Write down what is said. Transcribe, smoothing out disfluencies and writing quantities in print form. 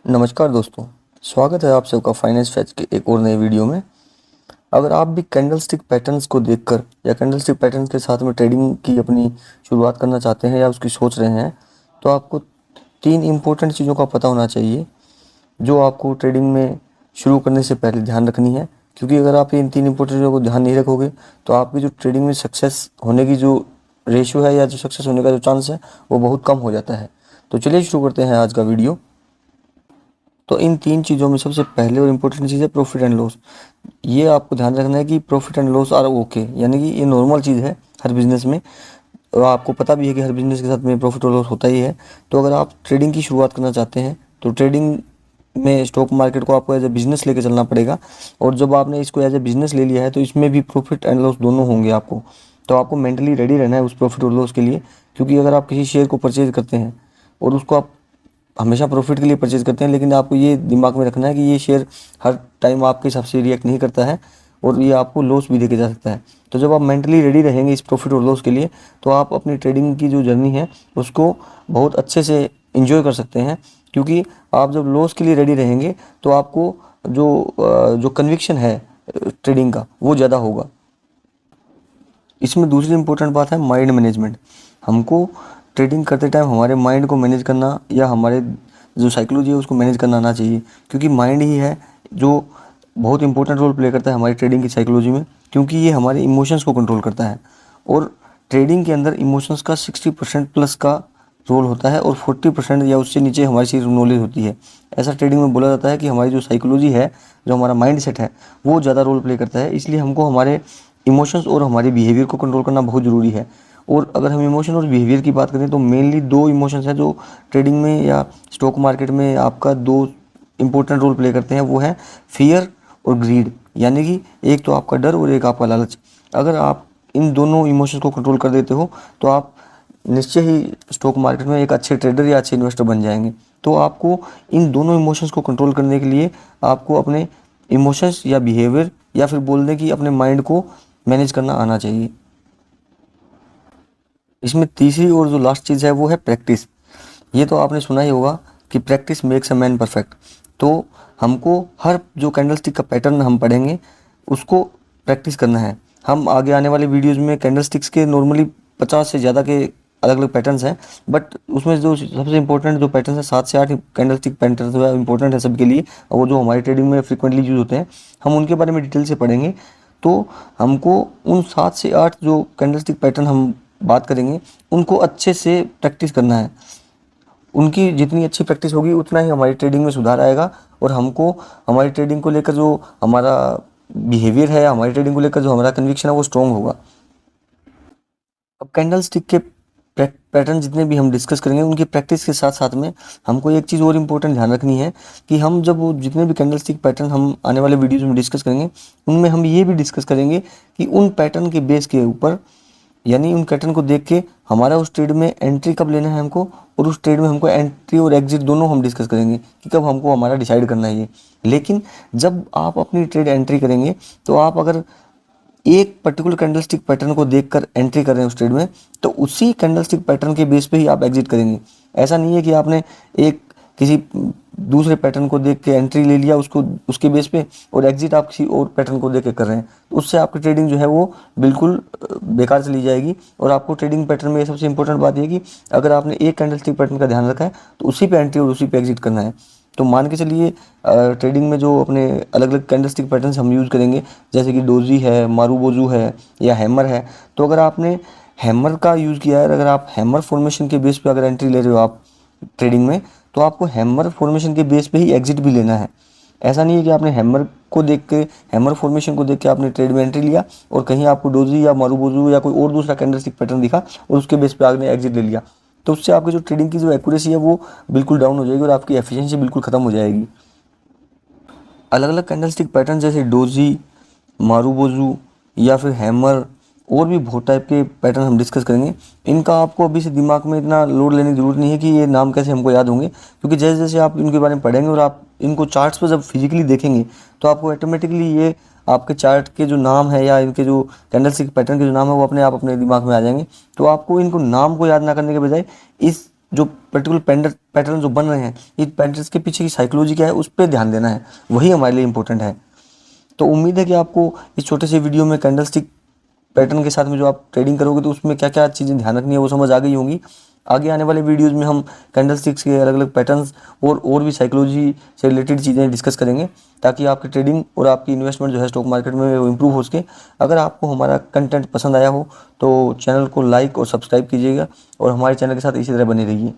नमस्कार दोस्तों, स्वागत है आप सबका फाइनेंस फैक्ट के एक और नए वीडियो में। अगर आप भी कैंडलस्टिक पैटर्न्स को देखकर या कैंडलस्टिक पैटर्न्स के साथ में ट्रेडिंग की अपनी शुरुआत करना चाहते हैं या उसकी सोच रहे हैं, तो आपको तीन इम्पोर्टेंट चीज़ों का पता होना चाहिए जो आपको ट्रेडिंग में शुरू करने से पहले ध्यान रखनी है। क्योंकि अगर आप इन तीन इम्पोर्टेंट चीज़ों को ध्यान नहीं रखोगे तो आपकी जो ट्रेडिंग में सक्सेस होने की जो रेशियो है या जो सक्सेस होने का जो चांस है वो बहुत कम हो जाता है। तो चलिए शुरू करते हैं आज का वीडियो। तो इन तीन चीज़ों में सबसे पहले और इम्पोर्टेंट चीज़ है प्रॉफिट एंड लॉस। ये आपको ध्यान रखना है कि profit and loss are okay, यानी कि ये नॉर्मल चीज़ है हर बिज़नेस में। और आपको पता भी है कि हर बिज़नेस के साथ में प्रॉफिट और लॉस होता ही है। तो अगर आप ट्रेडिंग की शुरुआत करना चाहते हैं तो ट्रेडिंग में स्टॉक मार्केट को आपको एज ए बिज़नेस लेके चलना पड़ेगा। और जब आपने इसको एज ए बिज़नेस ले लिया है तो इसमें भी प्रॉफिट एंड लॉस दोनों होंगे आपको। तो आपको मेंटली रेडी रहना है उस प्रॉफिट और लॉस के लिए। क्योंकि अगर आप किसी शेयर को परचेज करते हैं और उसको आप हमेशा प्रॉफिट के लिए परचेज करते हैं, लेकिन आपको ये दिमाग में रखना है कि ये शेयर हर टाइम आपके हिसाब से रिएक्ट नहीं करता है और ये आपको लॉस भी देके जा सकता है। तो जब आप मेंटली रेडी रहेंगे इस प्रॉफिट और लॉस के लिए तो आप अपनी ट्रेडिंग की जो जर्नी है उसको बहुत अच्छे से इंजॉय कर सकते हैं। क्योंकि आप जब लॉस के लिए रेडी रहेंगे तो आपको जो कन्विक्शन है ट्रेडिंग का वो ज़्यादा होगा। इसमें दूसरी इंपॉर्टेंट बात है माइंड मैनेजमेंट। हमको ट्रेडिंग करते टाइम हमारे माइंड को मैनेज करना या हमारे जो साइकोलॉजी है उसको मैनेज करना आना चाहिए। क्योंकि माइंड ही है जो बहुत इंपॉर्टेंट रोल प्ले करता है हमारी ट्रेडिंग की साइकोलॉजी में। क्योंकि ये हमारे इमोशंस को कंट्रोल करता है और ट्रेडिंग के अंदर इमोशंस का 60% प्लस का रोल होता है और 40% या उससे नीचे हमारी सिर्फ नॉलेज होती है। ऐसा ट्रेडिंग में बोला जाता है कि हमारी जो साइकोलॉजी है, जो हमारा माइंड सेट है, वो ज़्यादा रोल प्ले करता है। इसलिए हमको हमारे इमोशंस और हमारे बिहेवियर को कंट्रोल करना बहुत ज़रूरी है। और अगर हम इमोशन और बिहेवियर की बात करें तो मेनली दो इमोशंस हैं जो ट्रेडिंग में या स्टॉक मार्केट में आपका दो इम्पोर्टेंट रोल प्ले करते हैं। वो है फियर और ग्रीड, यानी कि एक तो आपका डर और एक आपका लालच। अगर आप इन दोनों इमोशंस को कंट्रोल कर देते हो तो आप निश्चय ही स्टॉक मार्केट में एक अच्छे ट्रेडर या अच्छे इन्वेस्टर बन जाएंगे। तो आपको इन दोनों इमोशंस को कंट्रोल करने के लिए आपको अपने इमोशंस या बिहेवियर या फिर बोलने की अपने माइंड को मैनेज करना आना चाहिए। इसमें तीसरी और जो लास्ट चीज़ है वो है प्रैक्टिस। ये तो आपने सुना ही होगा कि practice makes a man perfect. तो हमको हर जो कैंडलस्टिक का पैटर्न हम पढ़ेंगे उसको प्रैक्टिस करना है। हम आगे आने वाले वीडियोज़ में कैंडलस्टिक्स के नॉर्मली 50 से ज़्यादा के अलग अलग पैटर्न्स हैं, बट उसमें जो सबसे इंपॉर्टेंट जो पैटर्न है 7 से 8 कैंडलस्टिक पैटर्न है इंपॉर्टेंट है सबके लिए, और वो जो हमारी ट्रेडिंग में फ्रिक्वेंटली यूज होते हैं हम उनके बारे में डिटेल से पढ़ेंगे। तो हमको उन 7 से 8 जो कैंडलस्टिक पैटर्न हम बात करेंगे उनको अच्छे से प्रैक्टिस करना है। उनकी जितनी अच्छी प्रैक्टिस होगी उतना ही हमारी ट्रेडिंग में सुधार आएगा और हमको हमारी ट्रेडिंग को लेकर जो हमारा बिहेवियर है, हमारी ट्रेडिंग को लेकर जो हमारा कन्विक्शन है वो स्ट्रॉन्ग होगा। अब कैंडल स्टिक के पैटर्न जितने भी हम डिस्कस करेंगे उनकी प्रैक्टिस के साथ साथ में हमको एक चीज़ और इम्पोर्टेंट ध्यान रखनी है कि हम जब वो जितने भी कैंडल स्टिक पैटर्न हम आने वाले वीडियोज में डिस्कस करेंगे उनमें हम ये भी डिस्कस करेंगे कि उन पैटर्न के बेस के ऊपर, यानी उन पैटर्न को देख के हमारा उस ट्रेड में एंट्री कब लेना है हमको, और उस ट्रेड में हमको एंट्री और एग्जिट दोनों हम डिस्कस करेंगे कि कब हमको हमारा डिसाइड करना है ये। लेकिन जब आप अपनी ट्रेड एंट्री करेंगे तो आप अगर एक पर्टिकुलर कैंडलस्टिक पैटर्न को देखकर एंट्री कर रहे हैं उस ट्रेड में तो उसी कैंडलस्टिक पैटर्न के बेस पे ही आप एग्जिट करेंगे। ऐसा नहीं है कि आपने एक किसी दूसरे पैटर्न को देख के एंट्री ले लिया उसको उसके बेस पे और एग्जिट आप किसी और पैटर्न को देख के कर रहे हैं, तो उससे आपकी ट्रेडिंग जो है वो बिल्कुल बेकार चली जाएगी। और आपको ट्रेडिंग पैटर्न में सबसे इंपॉर्टेंट बात ये कि अगर आपने एक कैंडलस्टिक पैटर्न का ध्यान रखा है तो उसी पे एंट्री और उसी पे एग्जिट करना है। तो मान के चलिए ट्रेडिंग में जो अपने अलग अलग कैंडलस्टिक पैटर्न्स हम यूज़ करेंगे जैसे कि डोजी है, मारूबोजू है या हैमर है, तो अगर आपने हैमर का यूज़ किया है, अगर आप हैमर फॉर्मेशन के बेस पे अगर एंट्री ले रहे हो आप ट्रेडिंग में, तो आपको हैमर फॉर्मेशन के बेस पे ही एग्जिट भी लेना है। ऐसा नहीं है कि आपने हैमर को देख के, हैमर फॉर्मेशन को देख के आपने ट्रेड में एंट्री लिया और कहीं आपको डोजी या मारूबोजू या कोई और दूसरा कैंडलस्टिक पैटर्न दिखा और उसके बेस पे आपने एग्जिट ले लिया, तो उससे आपकी जो ट्रेडिंग की जो एक्यूरेसी है वो बिल्कुल डाउन हो जाएगी और आपकी एफिशिएंसी बिल्कुल ख़त्म हो जाएगी। अलग अलग कैंडलस्टिक पैटर्न जैसे डोजी, मारूबोजू या फिर हैमर और भी बहुत टाइप के पैटर्न हम डिस्कस करेंगे। इनका आपको अभी से दिमाग में इतना लोड लेने की ज़रूरत नहीं है कि ये नाम कैसे हमको याद होंगे, क्योंकि जैसे जैसे आप इनके बारे में पढ़ेंगे और आप इनको चार्ट्स पर जब फिजिकली देखेंगे तो आपको ऑटोमेटिकली ये आपके चार्ट के जो नाम है या इनके जो कैंडलस्टिक पैटर्न के जो नाम है वो अपने आप अपने दिमाग में आ जाएंगे। तो आपको इनको नाम को याद ना करने के बजाय इस जो पर्टिकुलर पैटर्न जो बन रहे हैं, ये पैटर्न्स के पीछे की साइकोलॉजी क्या है उस पर ध्यान देना है, वही हमारे लिए इंपॉर्टेंट है। तो उम्मीद है कि आपको इस छोटे से वीडियो में कैंडलस्टिक पैटर्न के साथ में जो आप ट्रेडिंग करोगे तो उसमें क्या क्या चीज़ें ध्यान रखनी है वो समझ आ गई होंगी। आगे आने वाले वीडियोस में हम कैंडलस्टिक्स के अलग अलग पैटर्न्स और भी साइकोलॉजी से रिलेटेड चीज़ें डिस्कस करेंगे, ताकि आपकी ट्रेडिंग और आपकी इन्वेस्टमेंट जो है स्टॉक मार्केट में वो इम्प्रूव हो सके। अगर आपको हमारा कंटेंट पसंद आया हो तो चैनल को लाइक और सब्सक्राइब कीजिएगा और हमारे चैनल के साथ इसी तरह बने रहिए।